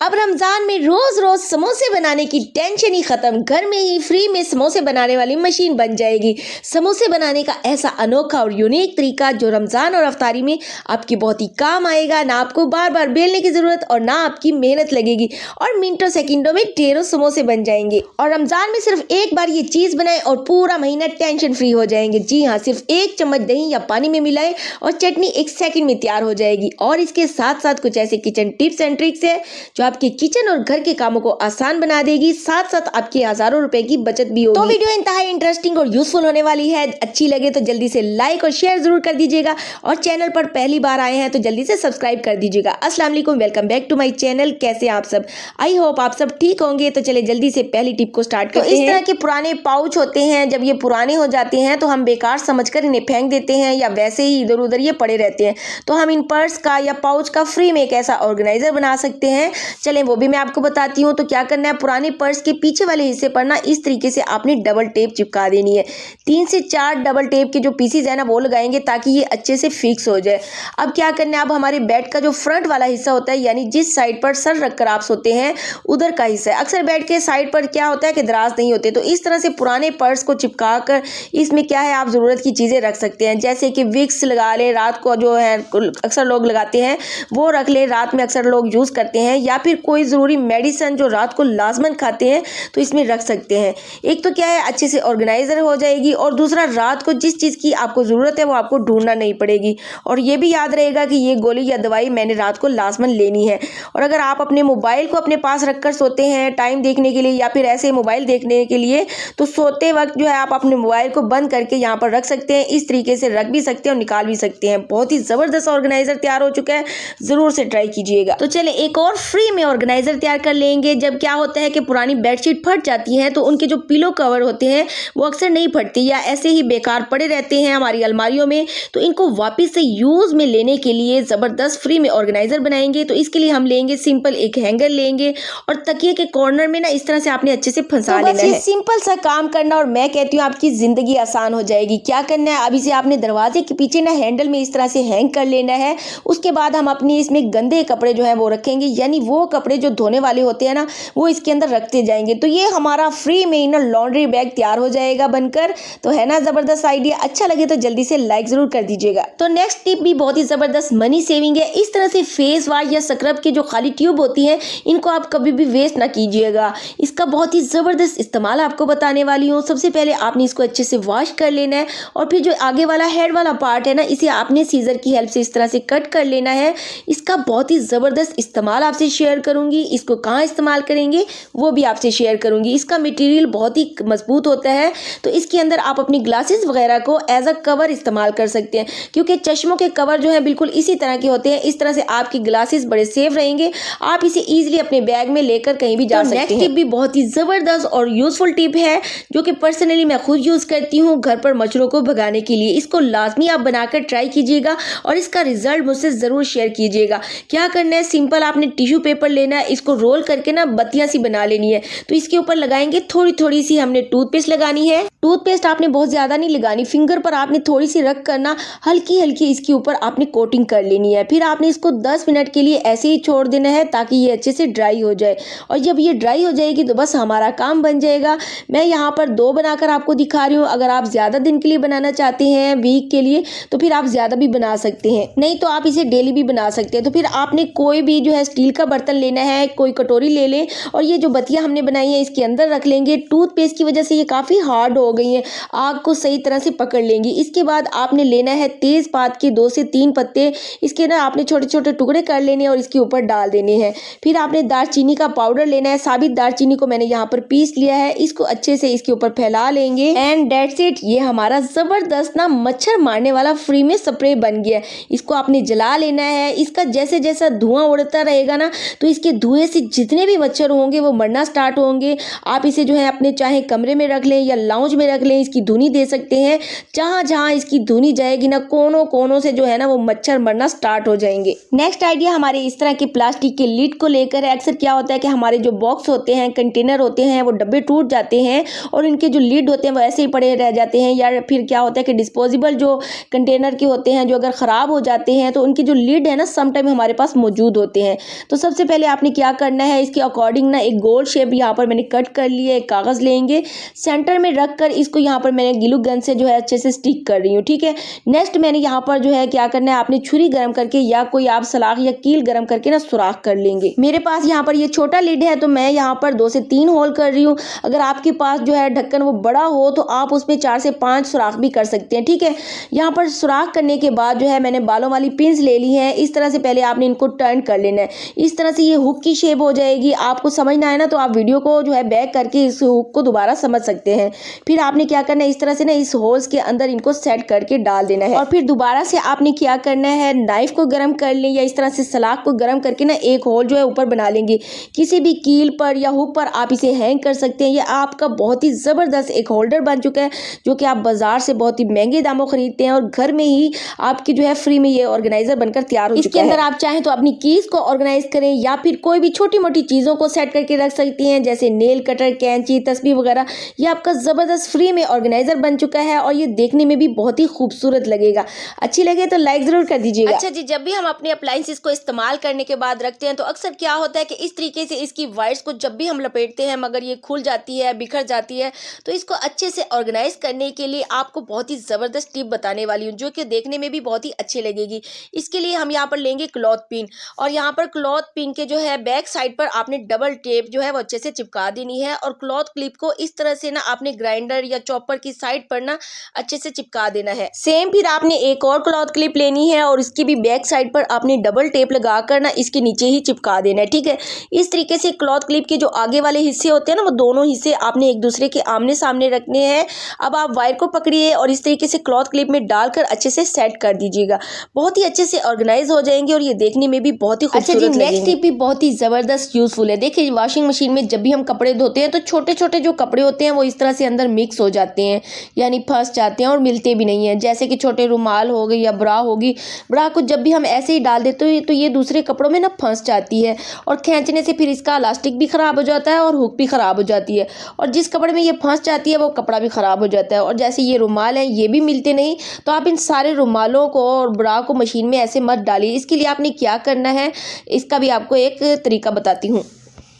अब रमजान में रोज रोज समोसे बनाने की टेंशन ही खत्म। घर में ही फ्री में समोसे बनाने वाली मशीन बन जाएगी। समोसे बनाने का ऐसा अनोखा और यूनिक तरीका जो रमजान और अफ्तारी में आपकी बहुत ही काम आएगा। ना आपको बार बार बेलने की जरूरत और ना आपकी मेहनत लगेगी और मिनटों सेकंडों में ढेरों समोसे बन जाएंगे। और रमजान में सिर्फ एक बार ये चीज बनाएं और पूरा महीना टेंशन फ्री हो जाएंगे। जी हाँ, सिर्फ एक चम्मच दही या पानी में मिलाएं और चटनी एक सेकंड में तैयार हो जाएगी। और इसके साथ साथ कुछ ऐसे किचन टिप्स एंड ट्रिक्स है जो आपके किचन और घर के कामों को आसान बना देगी, साथ साथ आपके हजारों रुपए की बचत भी होगी। तो वीडियो इंतहाई इंटरेस्टिंग और यूजफुल होने वाली है। अच्छी लगे तो जल्दी से लाइक और शेयर जरूर कर दीजिएगा और चैनल पर पहली बार आए हैं तो जल्दी से सब्सक्राइब कर दीजिएगा। अस्सलाम वालेकुम, welcome back to my channel. कैसे आप सब? आई होप आप सब ठीक होंगे। तो चले जल्दी से पहली टिप को स्टार्ट करते हैं। इस तरह के पुराने पाउच होते हैं, जब ये पुराने हो जाते हैं तो हम बेकार समझकर इन्हें फेंक देते हैं या वैसे ही इधर उधर ये पड़े रहते हैं। तो हम इन पर्स का या पाउच का फ्री में एक ऐसा ऑर्गेनाइजर बना सकते हैं। चलें वो भी मैं आपको बताती हूँ। तो क्या करना है, पुराने पर्स के पीछे वाले हिस्से पर ना इस तरीके से आपने डबल टेप चिपका देनी है। 3 से 4 डबल टेप के जो पीसीज है ना वो लगाएंगे ताकि ये अच्छे से फिक्स हो जाए। अब क्या करना है, अब हमारे बेड का जो फ्रंट वाला हिस्सा होता है, यानी जिस साइड पर सर रखकर आप सोते हैं उधर का हिस्सा है। अक्सर बेड के साइड पर क्या होता है कि दराज नहीं होते, तो इस तरह से पुराने पर्स को चिपका कर इसमें क्या है आप जरूरत की चीजें रख सकते हैं। जैसे कि विक्स लगा ले, रात को जो है अक्सर लोग लगाते हैं वो रख ले, रात में अक्सर लोग यूज करते हैं। या फिर कोई जरूरी मेडिसिन जो रात को लाजमन खाते हैं तो इसमें रख सकते हैं। एक तो क्या है अच्छे से ऑर्गेनाइजर हो जाएगी और दूसरा रात को जिस चीज की आपको जरूरत है वो आपको ढूंढना नहीं पड़ेगी। और ये भी याद रहेगा कि ये गोली या दवाई मैंने रात को लाजमन लेनी है। और अगर आप अपने मोबाइल को अपने पास रखकर सोते हैं टाइम देखने के लिए या फिर ऐसे मोबाइल देखने के लिए, तो सोते वक्त जो है आप अपने मोबाइल को बंद करके यहाँ पर रख सकते हैं। इस तरीके से रख भी सकते हैं और निकाल भी सकते हैं। बहुत ही जबरदस्त ऑर्गेनाइजर तैयार हो चुका है, जरूर से ट्राई कीजिएगा। तो चले एक और फ्री में ऑर्गेनाइजर तैयार कर लेंगे। जब क्या होता है कि पुरानी बेडशीट फट जाती है तो उनके जो पिलो कवर होते हैं वो अक्सर नहीं फटती या ऐसे ही बेकार पड़े रहते हैं हमारी अलमारियों में। तो इनको वापस से यूज में लेने के लिए जबरदस्त फ्री में ऑर्गेनाइजर बनाएंगे। तो इसके लिए हम लेंगे सिंपल एक हैंगर लेंगे और तकिए के कॉर्नर में ना इस तरह से आपने अच्छे से फंसा लेना है। सिंपल सा काम करना और मैं कहती हूँ आपकी जिंदगी आसान हो जाएगी। क्या करना है, अभी से आपने दरवाजे के पीछे ना हैंडल में इस तरह से हैंग कर लेना है। उसके बाद हम अपनी इसमें गंदे कपड़े जो है वो रखेंगे, यानी वो कपड़े जो धोने वाले होते हैं ना वो इसके अंदर रखते जाएंगे। तो ये हमारा फ्री में इनर लॉन्ड्री बैग तैयार हो जाएगा बनकर। तो है ना जबरदस्त आइडिया? अच्छा लगे तो जल्दी से लाइक जरूर कर दीजिएगा। तो नेक्स्ट टिप भी बहुत ही जबरदस्त मनी सेविंग है। इस तरह से फेस वॉश या स्क्रब की जो खाली ट्यूब होती है इनको आप कभी भी वेस्ट ना कीजिएगा। इसका बहुत ही जबरदस्त इस्तेमाल आपको बताने वाली हूँ। सबसे पहले आपने इसको अच्छे से वॉश कर लेना है और फिर जो आगे वाला हेड वाला पार्ट है ना इसे आपने सीजर की हेल्प से इस तरह से कट कर लेना है। इसका बहुत ही जबरदस्त इस्तेमाल आपसे शेयर करूंगी। इसको कहाँ इस्तेमाल करेंगे वो भी आपसे शेयर करूंगी। इसका मटेरियल बहुत ही मजबूत होता है, तो इसके अंदर आप अपनी ग्लासेस वगैरह को एज अ कवर इस्तेमाल कर सकते हैं, क्योंकि चश्मों के कवर जो है बिल्कुल इसी तरह के होते हैं। इस तरह से आपकी ग्लासेस बड़े सेफ रहेंगे, आप इसे इजीली अपने बैग में लेकर कहीं भी जा सकते हैं। नेक्स्ट टिप भी बहुत ही जबरदस्त और यूजफुल टिप है जो कि पर्सनली मैं खुद यूज करती हूँ घर पर मच्छरों को भगाने के लिए। इसको लाजमी आप बनाकर ट्राई कीजिएगा और इसका रिजल्ट मुझसे जरूर शेयर कीजिएगा। क्या करना है, सिंपल आपने टिश्यू पेपर लेना है, इसको रोल करके ना बत्तियां सी बना लेनी है। तो इसके ऊपर लगाएंगे थोड़ी थोड़ी सी हमने टूथपेस्ट लगानी है। टूथपेस्ट आपने बहुत ज्यादा नहीं लगानी, फिंगर पर आपने थोड़ी सी रख करना हल्की हल्की इसके ऊपर आपने कोटिंग कर लेनी है। फिर आपने इसको 10 मिनट के लिए ऐसे ही छोड़ देना है ताकि ये अच्छे से ड्राई हो जाए। और जब ये ड्राई हो जाएगी तो बस हमारा काम बन जाएगा। मैं यहाँ पर 2 बनाकर आपको दिखा रही हूँ। अगर आप ज्यादा दिन के लिए बनाना चाहते हैं, वीक के लिए, तो फिर आप ज्यादा भी बना सकते हैं, नहीं तो आप इसे डेली भी बना सकते हैं। तो फिर आपने कोई भी जो है स्टील का बर्तन लेना है, कोई कटोरी ले लें और ये जो बत्तियां हमने बनाई है इसके अंदर रख लेंगे। टूथपेस्ट की वजह से ये काफी हार्ड हो गई है, आग को सही तरह से पकड़ लेंगी। इसके बाद आपने लेना है तेज पात के 2 से 3 पत्ते, इसके ना आपने छोटे छोटे टुकड़े कर लेने और इसके ऊपर डाल देने हैं। फिर आपने दालचीनी का पाउडर लेना है, साबित दालचीनी को मैंने यहाँ पर पीस लिया है। इसको अच्छे से इसके ऊपर फैला लेंगे एंड दैट्स इट। ये हमारा जबरदस्त ना मच्छर मारने वाला फ्री में स्प्रे बन गया। इसको आपने जला लेना है। इसका जैसे जैसा धुआं उड़ता रहेगा ना तो इसके धुएं से जितने भी मच्छर होंगे वो मरना स्टार्ट होंगे। आप इसे जो है अपने चाहे कमरे में रख लें या लाउंज में रख लें, इसकी धुनी दे सकते हैं। जहां जहां इसकी धुनी जाएगी ना कोनों कोनों से जो है ना वो मच्छर मरना स्टार्ट हो जाएंगे। नेक्स्ट आइडिया हमारे इस तरह के प्लास्टिक के लिड को लेकर है। अक्सर क्या होता है कि हमारे जो बॉक्स होते हैं, कंटेनर होते हैं, वो डब्बे टूट जाते हैं और इनके जो लिड होते हैं वो ऐसे ही पड़े रह जाते हैं। या फिर क्या होता है कि डिस्पोजेबल जो कंटेनर के होते हैं जो अगर ख़राब हो जाते हैं तो उनकी जो लिड है ना सम टाइम हमारे पास मौजूद होते हैं। तो सबसे पहले आपने क्या करना है, इसके अकॉर्डिंग ना एक गोल शेप यहाँ पर मैंने कट कर लिया है। एक कागज़ लेंगे, सेंटर में रख कर इसको यहाँ पर मैंने ग्लू गन से जो है अच्छे से स्टिक कर रही हूँ, ठीक है। नेक्स्ट मैंने यहाँ पर जो है क्या करना है, आपने छुरी गर्म करके या कोई आप सलाख या कील गर्म करके ना सुराख कर लेंगे। मेरे पास यहाँ पर ये छोटा लिड है तो मैं यहाँ पर 2 से 3 होल कर रही हूँ। अगर आपके पास जो है ढक्कन वो बड़ा हो तो आप उसमें 4 से 5 सुराख भी कर सकते हैं, ठीक है। यहाँ पर सुराख करने के बाद जो है मैंने बालों वाली पिन्स ले ली है। इस तरह से पहले आपने इनको टर्न कर लेना है। इस तरह से ये हुक की शेप हो जाएगी। आपको समझना है ना तो आप वीडियो को जो है बैक करके इस हुक को दोबारा समझ सकते हैं। फिर आपने क्या करना है, इस तरह से ना इस होल्स के अंदर इनको सेट करके डाल देना है। और फिर दोबारा से आपने क्या करना है, नाइफ को गर्म कर लें या इस तरह से सलाख को गर्म करके ना एक होल जो है ऊपर बना लेंगे। किसी भी कील पर या हुक पर आप इसे हैंग कर सकते हैं। ये आपका बहुत ही ज़बरदस्त एक होल्डर बन चुका है जो कि आप बाजार से बहुत ही महंगे दामों खरीदते हैं और घर में ही आपकी जो है फ्री में ये ऑर्गेनाइजर बनकर तैयार हो चुका है। इसके अंदर आप चाहें तो अपनी कीज को ऑर्गेनाइज करें या फिर कोई भी छोटी मोटी चीज़ों को सेट करके रख सकती हैं, जैसे नेल कटर, कैंची, तस्बीह वगैरह। ये आपका ज़बरदस्त फ्री में ऑर्गेनाइजर बन चुका है और ये देखने में भी बहुत ही खूबसूरत लगेगा। अच्छी लगे तो लाइक ज़रूर कर दीजिएगा। अच्छा जी, जब भी हम अपने अप्लायंसेस को इस्तेमाल करने के बाद रखते हैं तो अक्सर क्या होता है कि इस तरीके से इसकी वायर्स को जब भी हम लपेटते हैं मगर ये खुल जाती है, बिखर जाती है। तो इसको अच्छे से ऑर्गेनाइज करने के लिए आपको बहुत ही ज़बरदस्त टिप बताने वाली हूँ जो कि देखने में भी बहुत ही अच्छी लगेगी। इसके लिए हम यहाँ पर लेंगे क्लॉथ पिन और यहाँ पर क्लॉथ पिन के जो है बैक साइड पर आपने डबल टेप जो है वो अच्छे से चिपका देनी है और क्लॉथ क्लिप को इस तरह से ना आपने ग्राइंडर या चॉपर की साइड पर ना अच्छे से चिपका देना है। सेम फिर आपने एक और क्लॉथ क्लिप लेनी है और इसकी भी बैक साइड पर आपने डबल टेप लगाकर ना इसके नीचे ही चिपका देना है, ठीक है। इस तरीके से क्लॉथ क्लिप के जो आगे वाले हिस्से होते हैं ना वो दोनों हिस्से आपने एक दूसरे के आमने सामने रखने हैं। अब आप वायर को पकड़िए और इस तरीके से क्लॉथ क्लिप में डालकर अच्छे से सेट कर दीजिएगा। बहुत ही अच्छे से ऑर्गेनाइज हो जाएंगे और ये देखने में भी बहुत ही खूबसूरत लगेंगे। नेक्स्ट टिप भी बहुत ही जबरदस्त यूजफुल है। देखिए, वॉशिंग मशीन में जब भी हम कपड़े धोते हैं तो छोटे छोटे जो कपड़े होते हैं वो इस तरह से अंदर मिक्स हो जाते हैं, यानी फंस जाते हैं और मिलते भी नहीं है। जैसे कि छोटे रुमाल हो गई या ब्रा होगी, ब्रा को जब भी हम ऐसे ही डाल देते हैं तो ये दूसरे कपड़ों में ना फंस जाती है और खींचने से फिर इसका इलास्टिक भी ख़राब हो जाता है और हुक भी ख़राब हो जाती है और जिस कपड़े में ये फंस जाती है वो कपड़ा भी ख़राब हो जाता है। और जैसे ये रुमाल है ये भी मिलते नहीं, तो आप इन सारे रुमालों को और ब्रा को मशीन में ऐसे मत डालिए। इसके लिए आपने क्या करना है, इसका भी आपको एक तरीका बताती हूँ।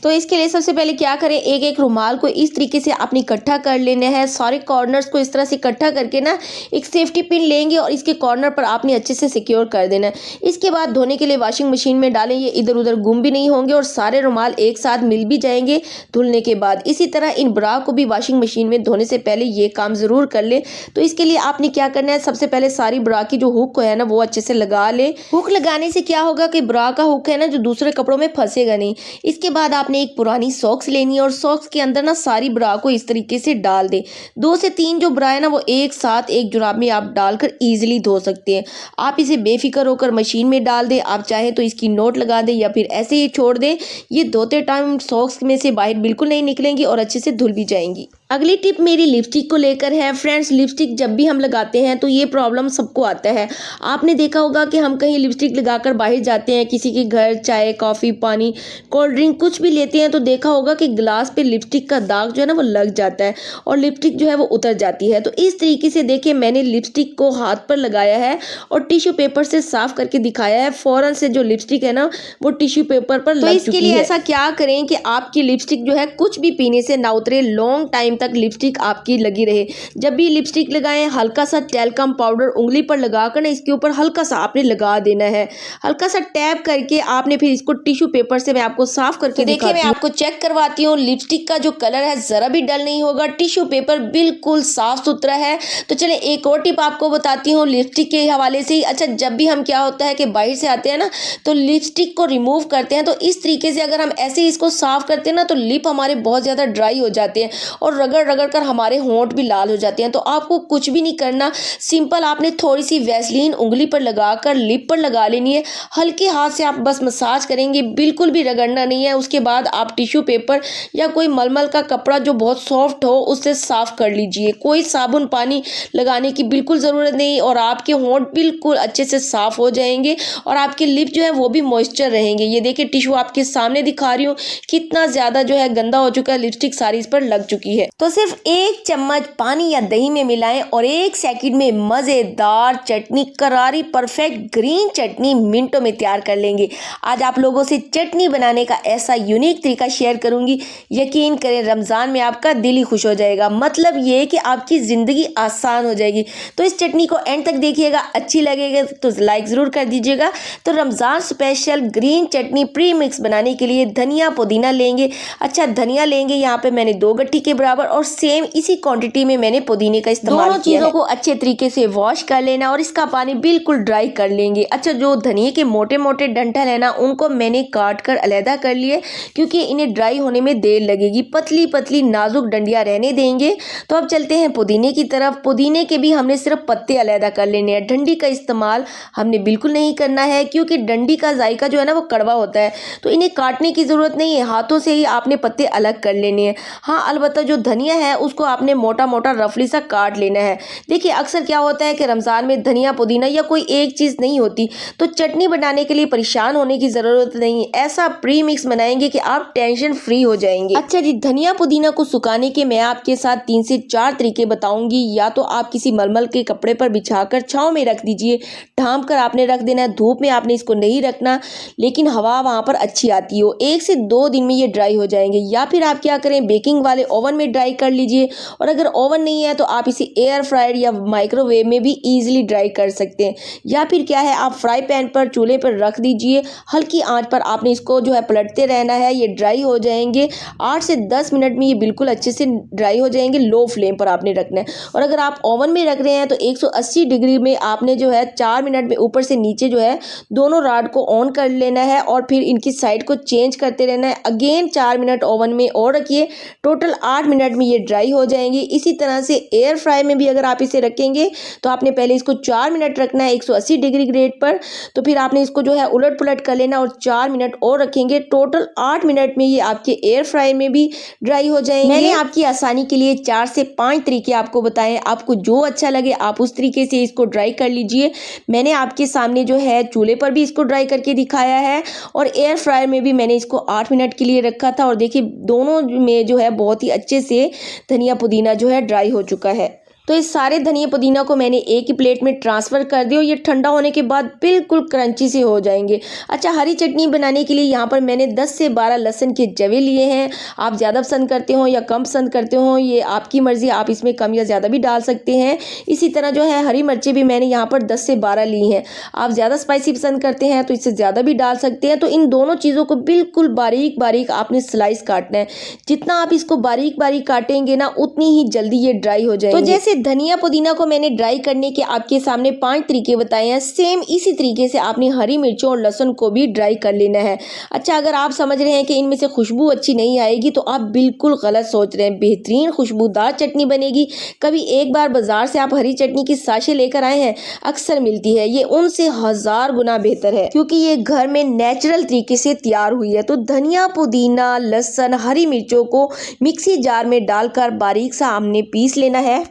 तो इसके लिए सबसे पहले क्या करें, एक एक रुमाल को इस तरीके से आपने इकट्ठा कर लेना है। सारे कॉर्नर्स को इस तरह से इकट्ठा करके ना एक सेफ्टी पिन लेंगे और इसके कॉर्नर पर आपने अच्छे से सिक्योर कर देना है। इसके बाद धोने के लिए वॉशिंग मशीन में डालें, ये इधर उधर गुम भी नहीं होंगे और सारे रुमाल एक साथ मिल भी जाएंगे धुलने के बाद। इसी तरह इन ब्रा को भी वॉशिंग मशीन में धोने से पहले ये काम ज़रूर कर ले। तो इसके लिए आपने क्या करना है, सबसे पहले सारी ब्रा की जो हुक है ना वो अच्छे से लगा ले। हुक लगाने से क्या होगा कि ब्रा का हुक है ना जो दूसरे कपड़ों में फंसेगा नहीं। इसके बाद आपने एक पुरानी सॉक्स लेनी है और सॉक्स के अंदर ना सारी ब्रा को इस तरीके से डाल दे। 2 से 3 जो ब्रा है ना वो एक साथ एक जुराब में आप डालकर इजीली धो सकते हैं। आप इसे बेफिक्र होकर मशीन में डाल दें। आप चाहे तो इसकी नोट लगा दें या फिर ऐसे ही छोड़ दें। ये धोते टाइम सॉक्स में से बाहर बिल्कुल नहीं निकलेंगी और अच्छे से धुल भी जाएंगी। अगली टिप मेरी लिपस्टिक को लेकर है। फ्रेंड्स, लिपस्टिक जब भी हम लगाते हैं तो ये प्रॉब्लम सबको आता है। आपने देखा होगा कि हम कहीं लिपस्टिक लगाकर बाहर जाते हैं, किसी के घर चाय, कॉफ़ी, पानी, कोल्ड ड्रिंक कुछ भी लेते हैं तो देखा होगा कि ग्लास पे लिपस्टिक का दाग जो है ना वो लग जाता है और लिपस्टिक जो है वो उतर जाती है। तो इस तरीके से देखिए, मैंने लिपस्टिक को हाथ पर लगाया है और टिश्यू पेपर से साफ करके दिखाया है। फौरन से जो लिपस्टिक है ना वो टिश्यू पेपर पर लग चुकी है। तो इसके लिए ऐसा क्या करें कि आपकी लिपस्टिक जो है कुछ भी पीने से ना उतरे, लॉन्ग टाइम तक लिपस्टिक आपकी लगी रहे। जब भी लिपस्टिक लगाएं, हल्का सा टैल्कम पाउडर उंगली पर लगाकर ना इसके ऊपर हल्का सा आपने लगा देना है। हल्का सा टैप करके आपने फिर इसको टिश्यू पेपर से मैं आपको साफ करके देखिए, मैं आपको चेक करवाती हूँ। लिपस्टिक का जो कलर है जरा भी डल नहीं होगा, टिश्यू पेपर बिल्कुल साफ सुथरा है। तो चले एक और टिप आपको बताती हूँ लिपस्टिक के हवाले से ही। अच्छा, जब भी हम क्या होता है कि बाहर से आते हैं ना तो लिपस्टिक को रिमूव करते हैं, तो इस तरीके से अगर हम ऐसे ही इसको साफ करते हैं ना तो लिप हमारे बहुत ज़्यादा ड्राई हो जाते हैं और रगड़ रगड़ कर हमारे होंठ भी लाल हो जाते हैं। तो आपको कुछ भी नहीं करना, सिंपल आपने थोड़ी सी वैसलीन उंगली पर लगाकर लिप पर लगा लेनी है। हल्के हाथ से आप बस मसाज करेंगे, बिल्कुल भी रगड़ना नहीं है। उसके बाद आप टिश्यू पेपर या कोई मलमल का कपड़ा जो बहुत सॉफ्ट हो उससे साफ कर लीजिए। कोई साबुन पानी लगाने की बिल्कुल ज़रूरत नहीं और आपके होंठ बिल्कुल अच्छे से साफ हो जाएंगे और आपके लिप जो है वो भी मॉइस्चर रहेंगे। ये देखिए, टिश्यू आपके सामने दिखा रही हूँ, कितना ज़्यादा जो है गंदा हो चुका है, लिपस्टिक सारी इस पर लग चुकी है। तो सिर्फ 1 चम्मच पानी या दही में मिलाएं और 1 सेकंड में मज़ेदार चटनी, करारी परफेक्ट ग्रीन चटनी मिनटों में तैयार कर लेंगे। आज आप लोगों से चटनी बनाने का ऐसा यूनिक तरीका शेयर करूंगी, यकीन करें रमज़ान में आपका दिल ही खुश हो जाएगा। मतलब ये कि आपकी ज़िंदगी आसान हो जाएगी। तो इस चटनी को एंड तक देखिएगा, अच्छी लगेगा तो लाइक ज़रूर कर दीजिएगा। तो रमज़ान स्पेशल ग्रीन चटनी प्री मिक्स बनाने के लिए धनिया पुदीना लेंगे। अच्छा, धनिया लेंगे यहाँ पे मैंने 2 गट्ठी के बराबर और सेम इसी क्वांटिटी में मैंने पुदीने का इस्तेमाल किया है। दोनों चीज़ों को अच्छे तरीके से वॉश कर लेना और इसका पानी बिल्कुल ड्राई कर लेंगे। अच्छा, जो धनिए के मोटे मोटे डंठल है ना, उनको मैंने काट कर अलहदा कर लिए क्योंकि इन्हें ड्राई होने में देर लगेगी। पतली पतली नाजुक डंडियाँ रहने देंगे। तो अब चलते हैं पुदीने की तरफ। पुदीने के भी हमने सिर्फ पत्ते अलहदा कर लेने हैं। डंडी का इस्तेमाल हमने बिल्कुल नहीं करना है क्योंकि डंडी का जायका जो है ना वो कड़वा होता है, तो इन्हें काटने की ज़रूरत नहीं है, हाथों से ही आपने पत्ते अलग कर लेने हैं। हाँ, अलबत्ता जो धनिया है उसको आपने मोटा मोटा रफली सा काट लेना है। देखिए अक्सर क्या होता है कि रमज़ान में धनिया पुदीना या कोई एक चीज़ नहीं होती, तो चटनी बनाने के लिए परेशान होने की ज़रूरत नहीं। ऐसा प्री मिक्स बनाएंगे कि आप टेंशन फ्री हो जाएंगे। अच्छा जी, धनिया पुदीना को सुखाने के मैं आपके साथ 3 से 4 तरीके बताऊंगी। या तो आप किसी मलमल के कपड़े पर बिछाकर छाँव में रख दीजिए, ढांप कर आपने रख देना है। धूप में आपने इसको नहीं रखना, लेकिन हवा वहाँ पर अच्छी आती हो। 1 से 2 दिन में ये ड्राई हो जाएंगे। या फिर आप क्या करें, बेकिंग वाले ओवन में ड्राई कर लीजिए, और अगर ओवन नहीं है तो आप इसे एयर फ्रायर या माइक्रोवेव में भी इजीली ड्राई कर सकते हैं। या फिर क्या है, आप फ्राई पैन पर चूल्हे पर रख दीजिए, हल्की आंच पर आपने इसको जो है पलटते रहना है। ये ड्राई हो जाएंगे 8 से 10 मिनट में, ये बिल्कुल अच्छे से ड्राई हो जाएंगे। लो फ्लेम पर आपने रखना है। और अगर आप ओवन में रख रहे हैं तो 180 डिग्री में आपने जो है 4 मिनट में ऊपर से नीचे जो है दोनों रॉड को ऑन कर लेना है और फिर इनकी साइड को चेंज करते रहना है। अगेन 4 मिनट ओवन में और रखिए, टोटल 8 मिनट में ये ड्राई हो जाएंगे। इसी तरह से एयर फ्राई में भी अगर आप इसे रखेंगे तो आपने पहले इसको 4 मिनट रखना है 180 डिग्री ग्रेड पर, तो फिर आपने इसको जो है उलट पुलट कर लेना और 4 मिनट और रखेंगे। टोटल 8 मिनट में ये आपके एयर फ्राई में भी ड्राई हो जाएंगे। मैंने आपकी आसानी के लिए 4 से 5 तरीके आपको बताएं, आपको जो अच्छा लगे आप उस तरीके से इसको ड्राई कर लीजिए। मैंने आपके सामने जो है चूल्हे पर भी इसको ड्राई करके दिखाया है और एयर फ्रायर में भी मैंने इसको 8 मिनट के लिए रखा था। और देखिए दोनों में जो है बहुत ही अच्छे से धनिया पुदीना जो है ड्राई हो चुका है। तो इस सारे धनिया पुदीना को मैंने एक ही प्लेट में ट्रांसफ़र कर दिया और ये ठंडा होने के बाद बिल्कुल क्रंची से हो जाएंगे। अच्छा, हरी चटनी बनाने के लिए यहाँ पर मैंने 10 से 12 लहसुन के जवे लिए हैं। आप ज़्यादा पसंद करते हो या कम पसंद करते हो, ये आपकी मर्ज़ी, आप इसमें कम या ज़्यादा भी डाल सकते हैं। इसी तरह जो है हरी मिर्चें भी मैंने यहाँ पर 10 से 12 ली हैं। आप ज़्यादा स्पाइसी पसंद करते हैं तो इससे ज़्यादा भी डाल सकते हैं। तो इन दोनों चीज़ों को बिल्कुल बारीक बारीक आपने स्लाइस काटना है। जितना आप इसको बारीक बारीक काटेंगे ना, उतनी ही जल्दी ये ड्राई हो जाएंगे। तो जैसे धनिया पुदीना को मैंने ड्राई करने के आपके सामने 5 तरीके बताए हैं, सेम इसी तरीके से आपने हरी मिर्चों और लहसुन को भी ड्राई कर लेना है। अच्छा, अगर आप समझ रहे हैं कि इनमें से खुशबू अच्छी नहीं आएगी तो आप बिल्कुल गलत सोच रहे हैं। बेहतरीन खुशबूदार चटनी बनेगी। कभी एक बार बाजार से आप हरी चटनी की साशे लेकर आए हैं, अक्सर मिलती है, ये उनसे 1000 गुना बेहतर है क्योंकि ये घर में नेचुरल तरीके से तैयार हुई है। तो धनिया पुदीना लहसुन हरी मिर्चों को मिक्सी जार में डालकर बारीक सा हमने पीस लेना है।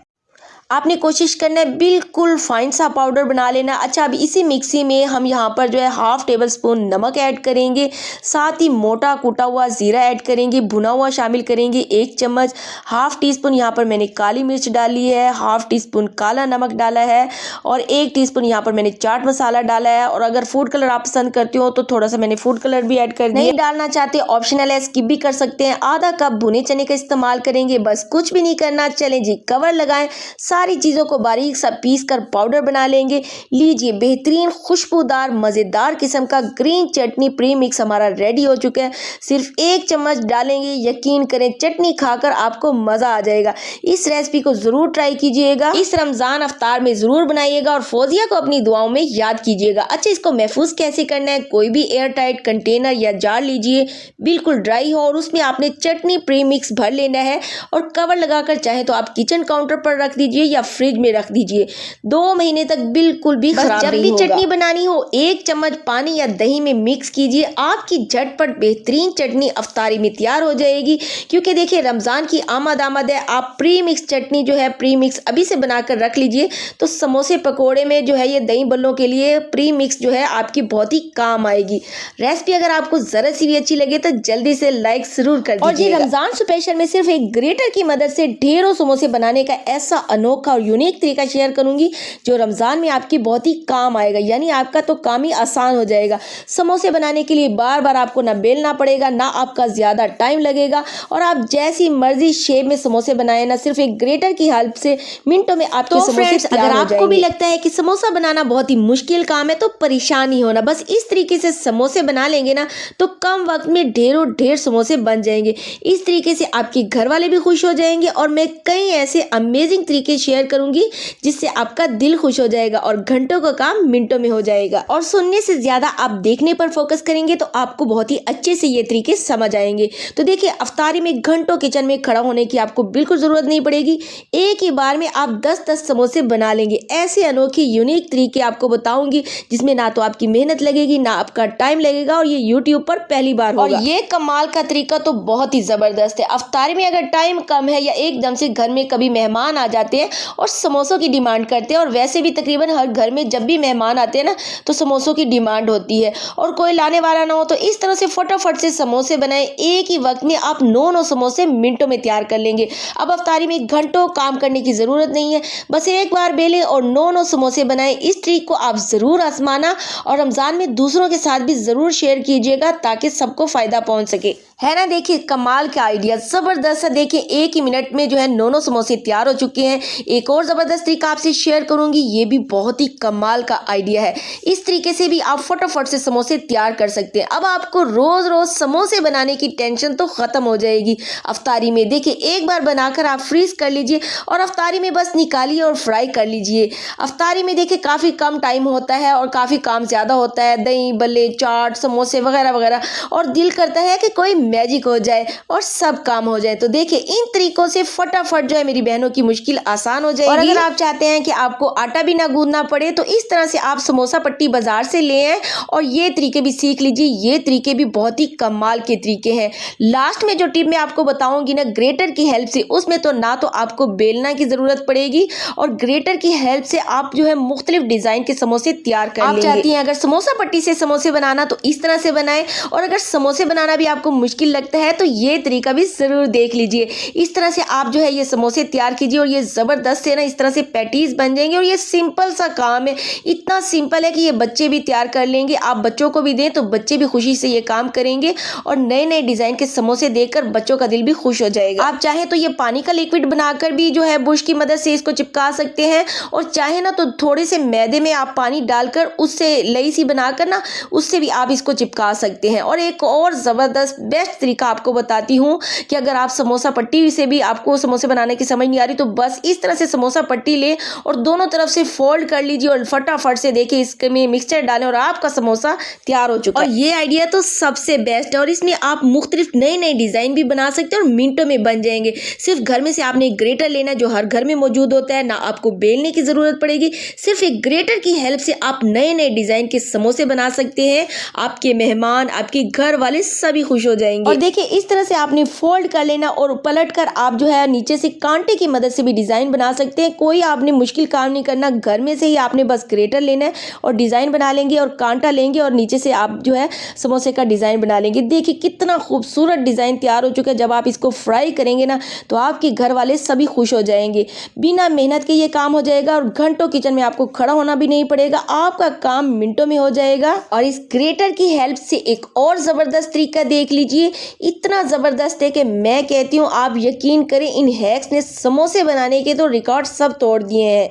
आपने कोशिश करना है बिल्कुल फाइन सा पाउडर बना लेना। अच्छा, अब इसी मिक्सी में हम यहाँ पर जो है 1/2 टेबल स्पून नमक ऐड करेंगे, साथ ही मोटा कूटा हुआ ज़ीरा ऐड करेंगे, भुना हुआ शामिल करेंगे 1 चम्मच, 1/2 टीस्पून यहाँ पर मैंने काली मिर्च डाली है, 1/2 टीस्पून काला नमक डाला है और 1 टीस्पून यहाँ पर मैंने चाट मसाला डाला है। और अगर फूड कलर आप पसंद करते हो तो थोड़ा सा मैंने फूड कलर भी ऐड कर दिया। नहीं डालना चाहते ऑप्शनल है, स्किप भी कर सकते हैं। आधा कप भुने चने का इस्तेमाल करेंगे, बस कुछ भी नहीं करना। चलें जी, कवर लगाएं, सारी चीज़ों को बारीक सा पीस कर पाउडर बना लेंगे। लीजिए, बेहतरीन खुशबूदार मज़ेदार किस्म का ग्रीन चटनी प्री मिक्स हमारा रेडी हो चुका है। सिर्फ 1 चम्मच डालेंगे, यकीन करें चटनी खाकर आपको मज़ा आ जाएगा। इस रेसिपी को ज़रूर ट्राई कीजिएगा, इस रमज़ान अफ्तार में ज़रूर बनाइएगा और फौजिया को अपनी दुआओं में याद कीजिएगा। अच्छा, इसको महफूज कैसे करना है, कोई भी एयर टाइट कंटेनर या जार लीजिए, बिल्कुल ड्राई हो, और उसमें आपने चटनी प्री मिक्स भर लेना है और कवर लगाकर चाहे तो आप किचन काउंटर पर रख दीजिए या फ्रिज में रख दीजिए, 2 महीने तक बिल्कुल भी खराब नहीं होगा। जब भी चटनी बनानी हो 1 चम्मच पानी या दही में मिक्स कीजिए, आपकी झटपट बेहतरीन चटनी अफ्तारी में तैयार हो जाएगी। क्योंकि देखिए रमज़ान की आमद है, आप प्री मिक्स चटनी जो है प्री मिक्स अभी से बनाकर रख लीजिए, तो समोसे पकोड़े में जो है ये दही बल्लों के लिए प्री मिक्स जो है आपकी बहुत ही काम आएगी। रेसिपी अगर आपको ज़रा सी भी अच्छी लगे तो जल्दी से लाइक जरूर कर दीजिए। और जी रमज़ान स्पेशल में सिर्फ एक ग्रेटर की मदद से ढेरों समोसे बनाने का ऐसा अनोखा और यूनिक तरीका शेयर करूंगी जो रमज़ान में आपकी बहुत ही काम आएगा, यानी आपका तो काम ही आसान हो जाएगा। समोसे बनाने के लिए बार बार आपको ना बेलना पड़ेगा, ना आपका ज़्यादा टाइम लगेगा, और आप जैसी मर्जी शेप में समोसे बनाए ना सिर्फ एक ग्रेटर की हेल्प से मिनटों में आपके समोसे तैयार हो जाएंगे। अगर आपको भी लगता है कि समोसा बनाना बहुत ही मुश्किल काम है तो परेशान नहीं होना, बस इस तरीके से समोसे बना लेंगे ना तो कम वक्त में ढेर समोसे बन जाएंगे। इस तरीके से आपके घर वाले भी खुश हो जाएंगे, और मैं कई ऐसे अमेजिंग तरीके शेयर करूंगी जिससे आपका दिल खुश हो जाएगा और घंटों का काम मिनटों में हो जाएगा। और सुनने से ज्यादा आप देखने पर फोकस करेंगे तो आपको बहुत ही अच्छे से ये तरीके समझ आएंगे। तो देखिए अफ्तारी में घंटों किचन में खड़ा होने की आपको बिल्कुल जरूरत नहीं पड़ेगी, एक ही बार में आप 10-10 समोसे बना लेंगे। ऐसे अनोखे यूनिक तरीके आपको बताऊंगी जिसमें ना तो आपकी मेहनत लगेगी, ना आपका टाइम लगेगा, और ये यूट्यूब पर पहली बार होगा। और ये कमाल का तरीका तो बहुत ही जबरदस्त है। अफ्तारी में अगर टाइम कम है या एकदम से घर में कभी मेहमान आ जाते हैं और समोसों की डिमांड करते हैं, और वैसे भी तकरीबन हर घर में जब भी मेहमान आते हैं ना तो समोसों की डिमांड होती है, और कोई लाने वाला ना हो, तो इस तरह से फटाफट से समोसे बनाएं। एक ही वक्त में आप 9 समोसे मिनटों में तैयार कर लेंगे। अब अफ्तारी में घंटों काम करने की जरूरत नहीं है, बस एक बार बेलें और 9 समोसे बनाएं। इस ट्रिक को आप जरूर आजमाना और रमजान में दूसरों के साथ भी जरूर शेयर कीजिएगा ताकि सबको फायदा पहुंच सके, है ना। देखिए कमाल का आइडिया, जबरदस्त है। देखिए 1 ही मिनट में जो है 9 समोसे तैयार हो चुके हैं। एक और जबरदस्त तरीका आपसे शेयर करूंगी, ये भी बहुत ही कमाल का आइडिया है। इस तरीके से भी आप फटाफट से समोसे तैयार कर सकते हैं। अब आपको रोज रोज समोसे बनाने की टेंशन तो खत्म हो जाएगी अफ्तारी में। देखिए एक बार बनाकर आप फ्रीज कर लीजिए और अफ्तारी में बस निकालिए और फ्राई कर लीजिए। अफ्तारी में देखिए काफी कम टाइम होता है और काफी काम ज्यादा होता है, दही बल्ले चाट समोसे वगैरह वगैरह, और दिल करता है कि कोई मैजिक हो जाए और सब काम हो जाए। तो देखिए इन तरीकों से फटाफट जो है मेरी बहनों की मुश्किल आसान हो जाएगी। और अगर आप चाहते हैं कि आपको आटा भी ना गूंदना पड़े तो इस तरह से आप समोसा पट्टी बाजार से ले आए और ये तरीके भी सीख लीजिए। ये तरीके भी बहुत ही कमाल के तरीके हैं। लास्ट में जो टिप मैं आपको बताऊंगी ना ग्रेटर की हेल्प से, उसमें तो ना तो आपको बेलना की जरूरत पड़ेगी और ग्रेटर की हेल्प से आप जो है मुख्तलिफ डिजाइन के समोसे तैयार कर लेंगे। आप चाहती हैं अगर समोसा पट्टी से समोसे बनाना तो इस तरह से बनाएं, और अगर समोसे बनाना भी आपको मुश्किल लगता है तो ये तरीका भी जरूर देख लीजिए। इस तरह से आप जो है ये समोसे तैयार कीजिए और ये जबरदस्त है ना इस तरह से पैटीज बन जाएंगे। और ये सिंपल सा काम है, इतना सिंपल है कि ये बच्चे भी तैयार कर लेंगे। आप बच्चों को भी दें तो बच्चे भी खुशी से ये काम करेंगे और नए नए डिजाइन के समोसे देखकर बच्चों का दिल भी खुश हो जाएगा। आप चाहे तो ये पानी का लिक्विड बनाकर भी जो है बुश की मदद से इसको चिपका सकते हैं, और चाहे ना तो थोड़े से मैदे में आप पानी डालकर उससे लई सी बनाकर ना उससे भी आप इसको चिपका सकते हैं। और एक और जबरदस्त बेस्ट तरीका आपको बताती हूँ कि अगर आप समोसा पट्टी से भी आपको समोसे बनाने की समझ नहीं आ रही तो बस इस तरह से समोसा पट्टी ले और दोनों तरफ से फोल्ड कर लीजिए और फटाफट से देखिए इसमें मिक्सचर डालें और आपका समोसा तैयार हो चुका है। और ये आइडिया तो सबसे बेस्ट है, और इसमें आप मुख्तलिफ नए नए डिजाइन भी बना सकते हैं और मिनटों में बन जाएंगे। सिर्फ घर में से आपने एक ग्रेटर लेना है जो हर घर में मौजूद होता है, ना आपको बेलने की जरूरत पड़ेगी। सिर्फ एक ग्रेटर की हेल्प से आप नए नए डिजाइन के समोसे बना सकते हैं। आपके मेहमान आपके घर वाले सभी खुश हो जाएंगे। और देखिए इस तरह से आपने फोल्ड कर लेना और पलट कर आप जो है नीचे से कांटे की मदद से भी डिजाइन बना सकते हैं। कोई आपने मुश्किल काम नहीं करना, घर में से ही आपने बस ग्रेटर लेना है और डिजाइन बना लेंगे और कांटा लेंगे और नीचे से आप जो है समोसे का डिजाइन बना लेंगे। देखिए कितना खूबसूरत डिजाइन तैयार हो चुका है। जब आप इसको फ्राई करेंगे ना तो आपके घर वाले सभी खुश हो जाएंगे। बिना मेहनत के ये काम हो जाएगा और घंटों किचन में आपको खड़ा होना भी नहीं पड़ेगा, आपका काम मिनटों में हो जाएगा। और इस ग्रेटर की हेल्प से एक और जबरदस्त तरीका देख लीजिए, इतना जबरदस्त है कि मैं कहती हूँ आप यकीन करें इन हैक्स ने समोसे बनाने के तो रिकॉर्ड सब तोड़ दिए हैं।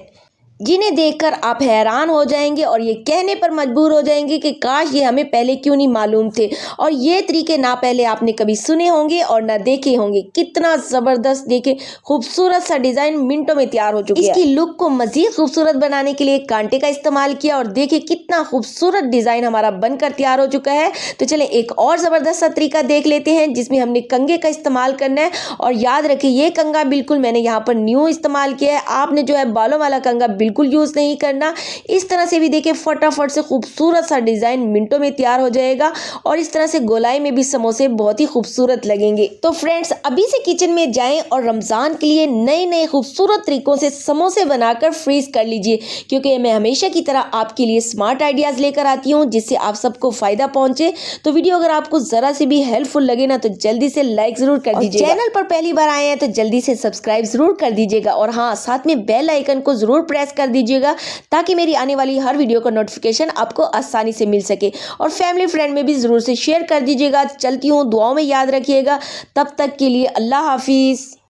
जिन्हें देखकर आप हैरान हो जाएंगे और ये कहने पर मजबूर हो जाएंगे कि काश ये हमें पहले क्यों नहीं मालूम थे। और ये तरीके ना पहले आपने कभी सुने होंगे और ना देखे होंगे। कितना ज़बरदस्त, देखे खूबसूरत सा डिज़ाइन मिनटों में तैयार हो चुकी है। इसकी लुक को मज़ीद खूबसूरत बनाने के लिए कांटे का इस्तेमाल किया और देखिए कितना खूबसूरत डिज़ाइन हमारा बनकर तैयार हो चुका है। तो चले एक और ज़बरदस्त सा तरीका देख लेते हैं जिसमें हमने कंघे का इस्तेमाल करना है। और याद रखिए ये कंघा बिल्कुल मैंने यहाँ पर न्यू इस्तेमाल किया है। आपने जो है बालों वाला कंघा बिल्कुल यूज़ नहीं करना। इस तरह से भी देखिए फटाफट से खूबसूरत सा डिज़ाइन मिनटों में तैयार हो जाएगा और इस तरह से गोलाई में भी समोसे बहुत ही खूबसूरत लगेंगे। तो फ्रेंड्स अभी से किचन में जाएं और रमज़ान के लिए नए नए खूबसूरत तरीकों से समोसे बनाकर फ्रीज कर लीजिए, क्योंकि मैं हमेशा की तरह आपके लिए स्मार्ट आइडियाज़ लेकर आती हूँ जिससे आप सबको फ़ायदा पहुँचे। तो वीडियो अगर आपको ज़रा से भी हेल्पफुल लगे ना तो जल्दी से लाइक ज़रूर कर दीजिएगा। चैनल पर पहली बार आए हैं तो जल्दी से सब्सक्राइब ज़रूर कर दीजिएगा और हाँ, साथ में बेल आइकन को ज़रूर प्रेस कर दीजिएगा ताकि मेरी आने वाली हर वीडियो का नोटिफिकेशन आपको आसानी से मिल सके। और फैमिली फ्रेंड में भी ज़रूर से शेयर कर दीजिएगा। चलती हूँ, दुआओं में याद रखिएगा। तब तक के लिए अल्लाह हाफिज़।